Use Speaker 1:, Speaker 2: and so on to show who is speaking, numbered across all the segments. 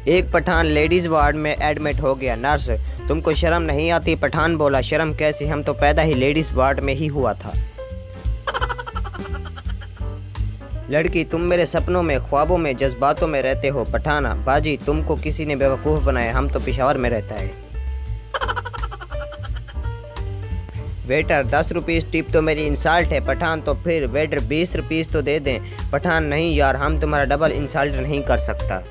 Speaker 1: एक Pathan ladies ward में admit हो गया। नर्स, तुमको शर्म नहीं आती? पठान बोला, शर्म कैसी, हम तो पैदा ही लेडीज़ वार्ड में ही हुआ था। लड़की, तुम मेरे सपनों में, ख्वाबों में, जज्बातों में रहते हो। पठाना, बाजी तुमको किसी ने बेवकूफ़ बनाया, हम तो पेशावर में रहता है। वेटर, 10 रुपीज़ टिप तो मेरी इंसल्ट है। पठान, तो फिर वेटर 20 रुपीज़ तो दे दें। पठान, नहीं यार, हम तुम्हारा डबल इंसल्ट नहीं कर सकता।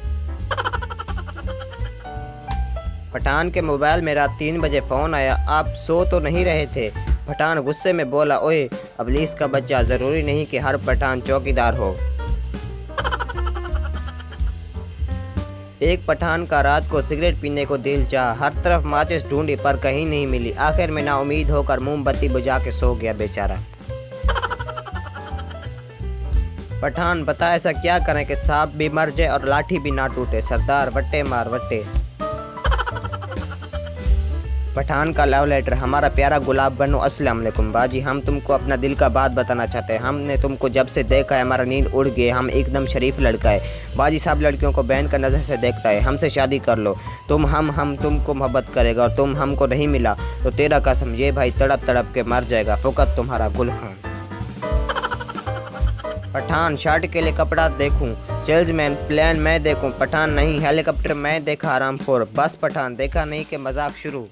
Speaker 1: पठान के मोबाइल में रात 3 बजे फ़ोन आया, आप सो तो नहीं रहे थे? पठान गुस्से में बोला, ओए अबलीस का बच्चा, ज़रूरी नहीं कि हर पठान चौकीदार हो। एक पठान का रात को सिगरेट पीने को दिल चाहा, हर तरफ माचिस ढूंढी पर कहीं नहीं मिली। आखिर में नाउमीद होकर मोमबत्ती बुझा के सो गया बेचारा। पठान, बता ऐसा क्या करें कि सांप भी मर जाए और लाठी भी ना टूटे? सरदार, वट्टे मार वट्टे। पठान का लव लेटर, हमारा प्यारा गुलाब बनो, अस्सलाम वालेकुम। बाजी, हम तुमको अपना दिल का बात बताना चाहते हैं। हमने तुमको जब से देखा है हमारा नींद उड़ गई। हम एकदम शरीफ लड़का है। बाजी, सब लड़कियों को बहन का नज़र से देखता है। हमसे शादी कर लो। हम तुमको मोहब्बत करेगा और तुम हमको नहीं मिला तो तेरा कसम ये भाई तड़प तड़प के मर जाएगा। फ़कत तुम्हारा गुलहान। पठान, शर्ट के लिए कपड़ा देखूं? सेल्समैन, प्लान मैं देखूं? पठान, नहीं, हेलीकॉप्टर मैं देखा, आराम खोर। बस पठान, देखा नहीं कि मजाक शुरू।